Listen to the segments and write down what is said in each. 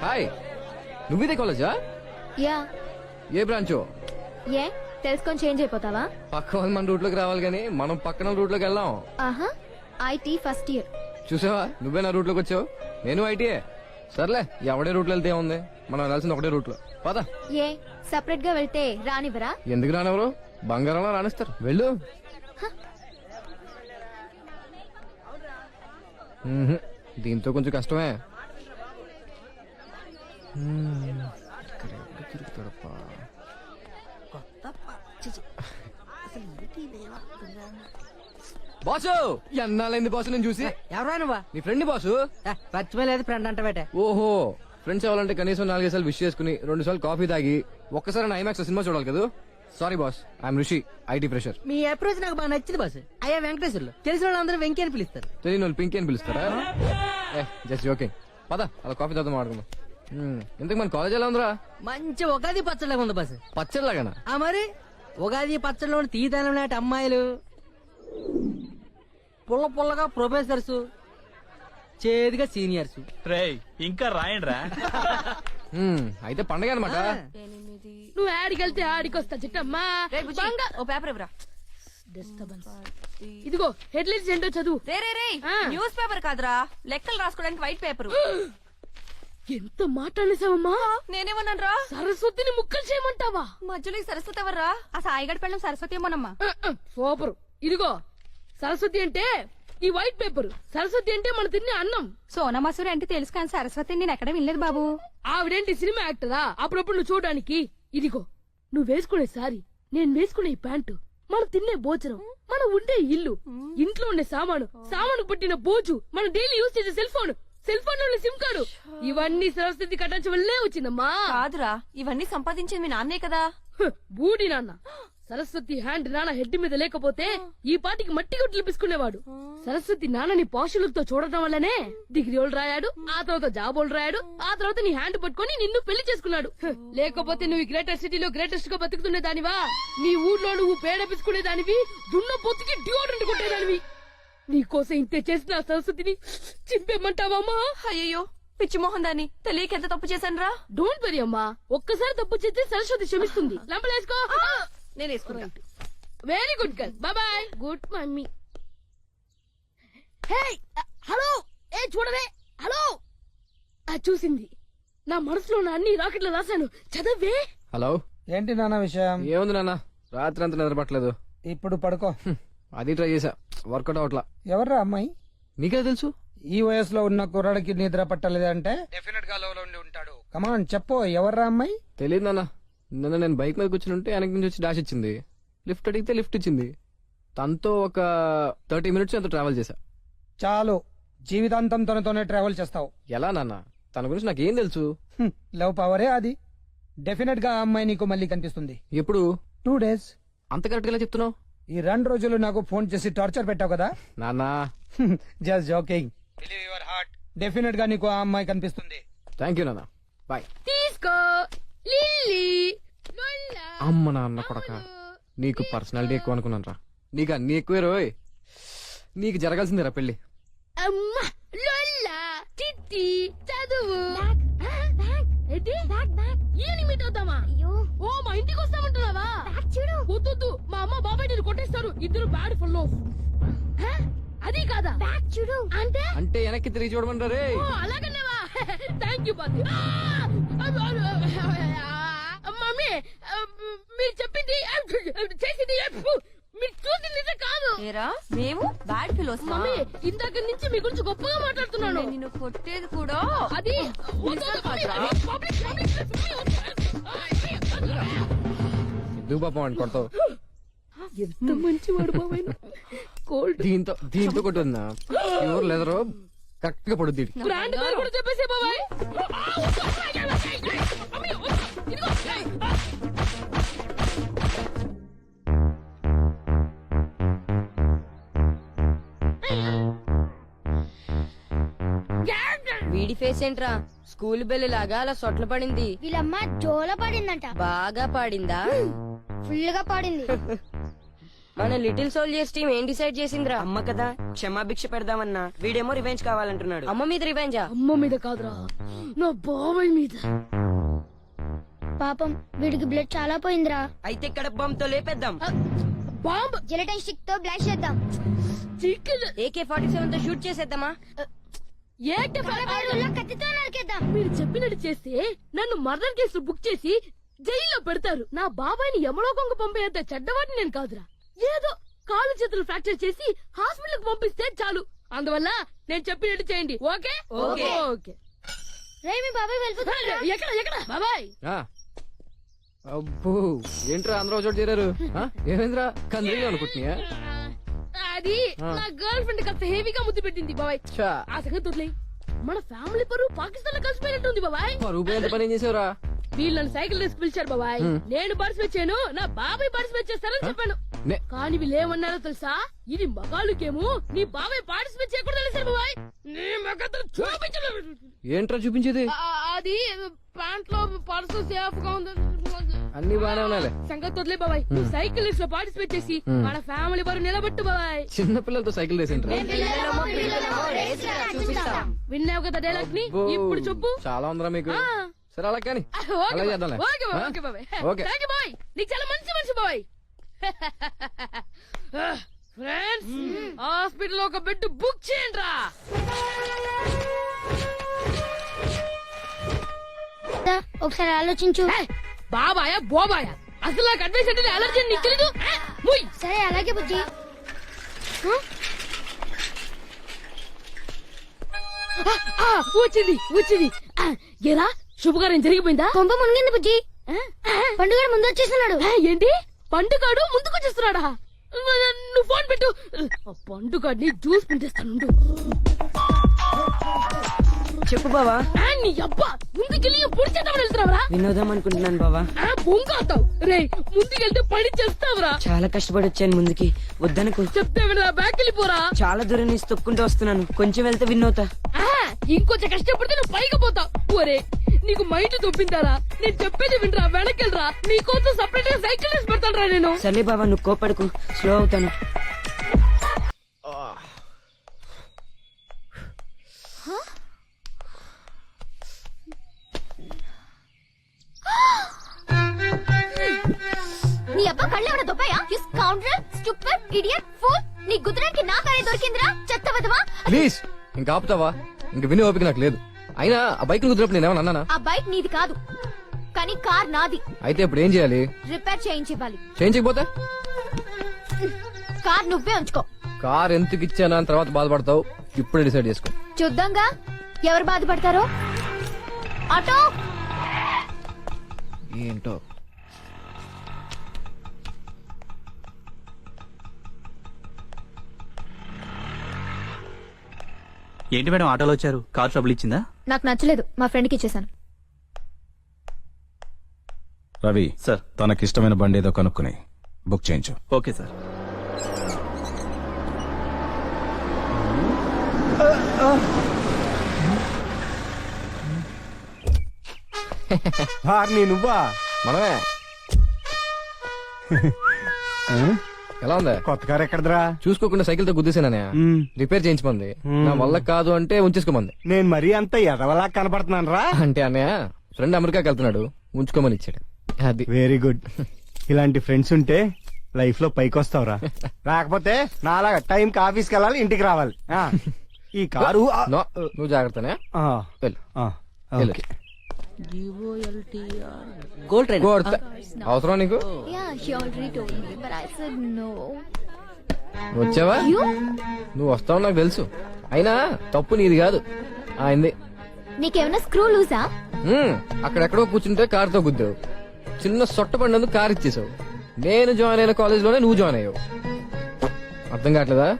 Hi, నువ్విదే కాలేజా? Yeah. ఏ బ్రాంచో? ఏ తెలుసుకొని change అయిపోతావా? పక్క వాళ్ళు మన రూట్ లోకి రావాలి కానీ మనం పక్కన రూట్ లోకి వెళ్దాం. ఆహా, ఐటీ ఫస్ట్ ఇయర్. చూసావా, నువ్వే నా రూట్ లోకి వచ్చావు. నేను ఐటీఏ. సర్లే, ఎవడే రూట్ లో వెళ్తే ఉంది, మనం వెళ్ళాల్సింది ఒకటే రూట్ లో. పద. ఏ సెపరేట్ గా వెళ్తే రానివ్వరా? ఎందుకు రానెవరు? బంగారంలో రాణిస్తారు. వెళ్ళు. దీంతో కొంచెం కష్టమే. ఇక్కడ ఎక్కడ తిరుగుతాడప్పా? బాసు, ఎన్నాళ్ళైంది బాసు నేను చూసి? ఎవరా నువ్వా? నీ ఫ్రెండ్ బాసు. పచ్చిమలేదు ఫ్రెండ్ అంట బేట. ఓహో, ఫ్రెండ్స్ అవ్వాలంటే కనీసం 4 సార్లు విష్ చేసుకుని 2 సార్లు కాఫీ తాగి ఒక్కసారి ఐమాక్స్ సినిమా చూడాలి కదా. సారీ బాస్, ఐఎమ్ ఋషి, ఐటీ ప్రెషర్. మీ అప్రోచ్ నాకు బాగా నచ్చింది బాస్. అయ్యా వెంకటేశ్వర్లు తెలిసిన వాళ్ళందరూ వెంకీ అని పిలుస్తారు. తెలియని వాళ్ళు పింకీ అని పిలుస్తారా? Just joking. పద, అలా కాఫీ తాగుతాం మాట్లాడుకుందాం. ఇంతకు మన కాలేజ్ ఎలా ఉందిరా? మంచి ఉగాది పచ్చడిలాగా ఉంది బాస్. పచ్చడిలాగానా? ఆ మరి ఉగాది పచ్చడిలో తీదనం నాటి అమ్మాయిలు, పుల్ల పుల్లగా ప్రొఫెసర్స్, చేదుగా సీనియర్స్. రేయ్ ఇంకా రాయండిరా. అయితే పండగ అనమాట. నువ్వు ఆడికెళ్తే ఆడికొస్తా చిట్టమ్మా. ఓ పేపర్ ఇవ్వరా. డిస్టర్బెన్స్. ఇదిగో హెడ్లైన్స్ ఏంటో చదువు. రే న్యూస్ పేపర్ కాదురా, లెక్కలు రాసుకోవడానికి వైట్ పేపర్. ఎంత మాట్లాడేసావమ్మా? నేనేమన్నాను రా? సరస్వతిని ముక్కలు చేయమంటావా? మధ్యలో ఈ సరస్వతి ఎవర్రా? ఆ సాయిగడ్ పెళ్ళం సరస్వతి ఏమోనమ్మా. సూపర్. ఇదిగో సరస్వతి అంటే ఈ వైట్ పేపర్, సరస్వతి అంటే మన తినే అన్నం. సోనా మసూరి అంటే తెలుసు కానీ సరస్వతి నేను ఎక్కడ వినలేదు బాబు. ఆవిడేంటి సినిమా యాక్టరా? అప్పుడప్పుడు నువ్వు చూడడానికి. ఇదిగో నువ్వు వేసుకునే సారీ, నేను వేసుకునే ప్యాంటు, మనం తినే భోజనం, మనం ఉండే ఇల్లు, ఇంట్లో ఉండే సామాను పట్టిన బోజు, మనం డైలీ యూజ్ చేసే సెల్ ఫోన్ లో సిమ్ కార్డు, ఇవన్నీ సరస్వతి కట్టించ వల్లే వచ్చిందమ్మా. కాదురా, ఇవన్నీ సంపాదించింది మీ నాన్నే కదా. బూడి నాన్న. సరస్వతి హ్యాండ్ నాన్న హెడ్ మీద లేకపోతే ఈ పాటికి మట్టి గుడ్లు పిసుకునేవాడు. సరస్వతి నాన్నని పాషులతో చూడటం వల్లనే డిగ్రీలు రాయాడు, ఆ తర్వాత జాబోలు రాయాడు, ఆ తర్వాత నీ హ్యాండ్ పట్టుకుని నిన్ను పెళ్లి చేసుకున్నాడు. లేకపోతే నువ్వు గ్రేటర్ సిటీలో గ్రేటెస్ట్ గా బతుకుతునే దానివా? నీ ఊర్లో నువ్వు పేడ పిసుకునే దానివి, దున్న పొత్తుకి డియోడ్రెంట్ కొట్టేదానివి. నీకోసం ఇంతే చేసిన సరస్వతిని చింపేమంటావమ్మా? అయ్యో పిచ్చి మోహన్ దాన్ని తెలియక ఎంత తప్పు చేశాను రా. డోంట్ వరీ అమ్మా, ఒక్కసారి తప్పు చేస్తే సరస్వతి క్షమిస్తుంది. లంపలేసుకో. నేను వేసుకుంటా. Very good girl. Bye. Good mummy. Hey hello, ఏ చూడవే. హలో. చూసింది. నా మనసులో ఉన్న అన్ని రాకెట్లు రాశాను, చదవే. హలో. ఏంటి నాన్న విషయం? ఏముంది నాన్న, రాత్రి అంతా నిద్రపట్టలేదు. ఇప్పుడు పడుకో. అది ట్రై చేసా, వర్కౌట్ అవట్లా. ఎవర్రా అమ్మాయి? నీకే తెలుసు. ఈ వయసులో ఉన్న కుర్రాడికి నిద్ర పట్టలేదంటే డెఫినెట్ గా లో ఉండి ఉంటాడు. కమాన్ చెప్పు, ఎవర్రా అమ్మాయి? తెలియదు నాన్న. నిన్న నేను బైక్ మీద కూర్చుని ఉంటే వెనక నుంచి వచ్చి డాష్ ఇచ్చింది. లిఫ్ట్ అడిగితే లిఫ్ట్ ఇచ్చింది. తనతో ఒక 30 మినిట్స్ ఎంతో ట్రావెల్ చేశా. చాలు, జీవితాంతం తనతోనే ట్రావెల్ చేస్తావు. ఎలా నాన్న, తన గురించి నాకేం తెలుసు? లవ్ పవరే అది. డెఫినెట్ గా ఆ అమ్మాయి నీకు మళ్ళీ కనిపిస్తుంది. ఎప్పుడు? 2 days. అంత కరెక్ట్ గా చెప్తున్నావు? ఈ 2 రోజులు నాకు ఫోన్ చేసి టార్చర్ పెట్టావు కదా. నాన్న just joking. Believe your heart. Definite గా నీకు ఆ అమ్మాయి కనిపిస్తుంది. థ్యాంక్ యూ నాన్న, బాయ్. తీసుకో లిల్లీ. అమ్మ నాన్న కొడక, నీకు పర్సనాలిటీ ఎక్కువ అనుకున్నాను రా. నీకు అన్ని ఎక్కువే రోయ్. నీకు జరగాల్సిందేరా పెళ్లి. అమ్మా లొల్లా చిట్టి చదువు. మీట్ అవుతామా? ఓ మా ఇంటికి వస్తామంటున్నావా? వద్దు, మా అమ్మ బాబాయ్ నేను కొట్టేస్తారు. ఇద్దరు బ్యాడ్ ఫుల్ ఆఫ్. అది కాదా చూడు అంటే? అంటే వెనక్కి తిరిగి చూడమంటారా రే? అలాగనేవా? థ్యాంక్ యూ బాబు. మమ్మీ మీరు చెప్పింది చేసింది మీరు చూసింది నిజం కాదు. ఏరా మేము బ్యాడ్ ఫిలోస్. మమ్మీ ఇందాక నుంచి మీ గురించి గొప్పగా మాట్లాడుతున్నాను. నిన్ను కొట్టేది కూడా అది ఎందుకు పాపం అని కొడతావు? ఎంత మంచివాడు బాబాయ్. కోల్డ్ దీంతో కొట్టుందా? ఎవరు లేదరో కరెక్ట్ గా పడుద్ది. బ్రాండ్ పేరు కూడా చెప్పేసే బాబాయ్. వీడి ఫేస్ ఏంట్రా, స్కూల్ బెల్ లాగా అలా సొట్ల పడింది. వీళ్ళమ్మ జోల పడిందంట. బాగా పాడిందా? ఫుల్ గా పడింది. మన లిటిల్ సోల్జర్స్ టీం ఏం డిసైడ్ చేసిందిరా? అమ్మ కదా క్షమాభిక్ష పెడదామన్నా, వీడేమో రివెంజ్ కావాలంటున్నాడు. అమ్మ మీద రివెంజా? అమ్మ మీద కాదురా, నా బాబాయ్ మీద. పాపం వీడికి బ్లడ్ చాలా పోయిందిరా. అయితే ఇక్కడ బాంబుతో లేపేద్దాం. బాంబ్ జెలటైన్ స్టిక్ తో బ్లాస్ట్ చేద్దాం. చికెన్ AK-47 తో షూట్ చేసేద్దామా? కత్తితో నరికేద్దాం. మీరు చెప్పినట్టు చేస్తే నన్ను మర్డర్ కేసు బుక్ చేసి జైల్లో పెడతారు. నా బాబాయ్ని యమలోకంగా పంపేంత చెడ్డవాడిని నేను కాదురా. ఏదో కాలు చేతులు ఫ్రాక్చర్ చేసి హాస్పిటల్ కి పంపిస్తే చాలు. అందువల్ల నేను చెప్పినట్టు చేయండి. Okay okay okay. రేయ్, మీ బాబాయ్ వెళ్ళిపోతున్నాడు. ఎక్కడ ఎక్కడ బాబాయ్? ఆ. అబ్బో ఏంట్రా అందరూ ఒక చోట చేరారు? ఆ? ఏమైందిరా కందిరీలు అనుకుంటున్నాయా? అది నా గర్ల్ ఫ్రెండ్ కాస్త హెవీగా ముద్దు పెట్టింది బాబాయ్. ఛా, ఆ సంగతి వదిలేయ్. మన ఫ్యామిలీ పరువు పాకిస్తాన్ లో కలిసిపోయినట్టుంది బాబాయ్. పరుగు పోయేంత పని ఏం చేసావురా? వీళ్ళు నన్ను సైకిల్ రేసి పిలిచారు బాబాయ్. నేను పార్టిసిపేట్ చేయను, నా బాబాయ్ పార్టిసిపేట్ చేస్తారని చెప్పాను. నే- కానీ వీళ్ళు ఏమన్నారో తెలుసా? ఇది మగాళ్ళకేమో, నీ బాబాయ్ పార్టిసిపేట్ చేయకూడదు అనేసారు బాబాయ్. నీ మగతను చూపించను. ఏంట్రా చూపించేది? అది ప్యాంట్ లో పర్సు సేఫ్ గా ఉంది. అన్ని బాగానే ఉన్నాయిలే. సంగతి వదిలే బాబాయ్. నువ్వు సైకిల్ రేస్ లో పార్టిసిపేట్ చేసి మన ఫ్యామిలీ వారు నిలబెట్టు బాబాయ్. చిన్న పిల్లలతో సైకిల్ రేసేంట్రా? విన్నావు కదా డైలాగ్ ని, ఇప్పుడు చెప్పు. చాలా ఉందిరా మీకు. ఆ. సరే అలా కానీ ఓకే అలా చేద్దాంలే. ఓకే బాబాయ్, ఆ? ఓకే బాబాయ్. ఓకే. థాంక్ యూ బాబాయ్. నీకు చాలా మంచి మనిషి బాబాయ్. ఫ్రెండ్స్, హాస్పిటల్ ఒక బెడ్ బుక్ చేయండి రా. ఒకసారి ఆలోచించు. బాబాయా బోబాయా, అసలు నాకు అడ్వైస్ అంటే అలర్జీ నీకు తెలీదు? ముయ్. సరే అలాగే బుజ్జి. వచ్చింది వచ్చింది. ఏరా శుభకార్యం జరిగిపోయిందా? కొంప మునిగింది బుజ్జి. పండుగ ముందు వచ్చేస్తున్నాడు. ఏంటి పండుగాడు ముందుకొచ్చేస్తున్నాడా? నువ్వు ఫోన్ పెట్టు. ఆ పండుగాడిని జ్యూస్ పిండేస్తాను. చెప్పు బావా. నీ అబ్బా, ముందుకెళ్ళి పొడి చేద్దామని వెళ్తున్నావురా? వినోదం అనుకుంటున్నాను బావా. బొంగాతావు రే, ముందుకెళ్తే పని చేస్తావురా? చాలా కష్టపడి వచ్చాను ముందుకి, వద్దనుకో. చెప్తే వినరా, బ్యాక్ వెళ్ళిపోరా. చాలా దూరం నుంచి తొక్కుంటూ వస్తున్నాను, కొంచెం వెళ్తే విన్నవుతా. ఇంకొంచెం కష్టపడితే నువ్వు పైకి పోతావు. ఒరే, నీకు మైండ్ తొప్పిందారా? నేను చెప్పేది వినరా, వెనకెళ్ళరా. నీకోసం సపరేట్ గా సైకిల్ వేసి పెడతాను రా నేను. సరే బావా, నువ్వు కోపడకు, స్లో అవుతాను. నీ అబ్బా కళ్ళు ఏమైనా దొబ్బాయా? You scoundrel, stupid, idiot, fool. నీ గుద్దురానికి నా కారే దొరికిందిరా, చెత్త వదవా. ప్లీజ్ ఇంకా ఆపుతావా? ఇంక వినే ఓపిక నాకు లేదు. అయినా ఆ బైక్ కుదిరినప్పుడు నేనేమన్నా అన్నానా? ఆ బైక్ నీది కాదు, కానీ కార్ నాది. అయితే ఇప్పుడు ఏం చేయాలి? రిపేర్ చేయించివ్వాలి. చేయించకపోతే కార్ నువ్వే ఉంచుకో. కార్ ఎందుకు ఇచ్చానా అని తర్వాత బాధపడతావు. ఇప్పుడే డిసైడ్ చేసుకో. చూద్దాంగా ఎవరు బాధపడతారో. ఆటో. ఏంటో ఏంటి మేడం ఆటోలో వచ్చారు? కార్ ట్రబుల్ ఇచ్చిందా? నాకు నచ్చలేదు, మా ఫ్రెండ్కి ఇచ్చేసాను. రవి సార్. తనకిష్టమైన బండి ఏదో కనుక్కుని బుక్ చేయించు. Okay sir. నువ్వా? మనమే. ఎలా ఉందా? కొత్త కారు ఎక్కడదరా? చూసుకోకుండా సైకిల్ తో గుద్దేశాననే. రిపేర్ చేయించమంది. నా వల్ల కాదు అంటే ఉంచేసుకోమంది. నేను మరీ అంత ఎదవలా కనపడుతున్నాను రా. అంటే అన్నయ్య ఫ్రెండ్ అమెరికాకి వెళ్తున్నాడు, ఉంచుకోమని ఇచ్చాడు. అది వెరీ గుడ్. ఇలాంటి ఫ్రెండ్స్ ఉంటే లైఫ్ లో పైకి వస్తావురా. రాకపోతే నాలాగా టైం కి ఆఫీస్కి వెళ్ళాలి, ఇంటికి రావాలి. ఈ కారు నో, నువ్వు జాగ్రత్తనే. వెళ్ళు. వెళ్ళు. Gold train. కొడతా. అవసరం నీకు? Yeah, he already told me, but I said no. వచ్చావా? You? నువ్వు వస్తావు నాకు తెలుసు. అయినా తప్పు నీది కాదు, ఆయనది. నీకేమైనా స్క్రూ లూజా? అక్కడెక్కడో కూర్చుంటే కారుతో గుద్దావు. చిన్న సొట్ట పడినందుకు కారు ఇచ్చేసావు. నేను జాయిన్ అయిన కాలేజ్ లోనే నువ్వు జాయిన్ అయ్యావు. అర్థం కావట్లేదా?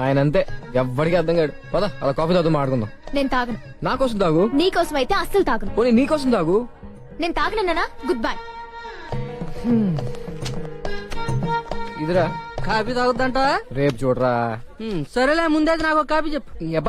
ఆయన అంతే, ఎవ్వడికి అర్థం కాడు. పద అలా కాఫీ తాగుతూ మాట్లాడుకుందాం. నేను తాగను. నా కోసం తాగు. నీకోసం అయితే అస్సలు తాగను. పోనీ నీకోసం తాగు. నేను తాగనన్నా గుడ్ బై. ఇదిరా కాఫీ తాగుద్దంట. రేపు చూడరా. సరేలే, ముందే నాకు ఒక కాఫీ చెప్పు. ఈ అబ్బా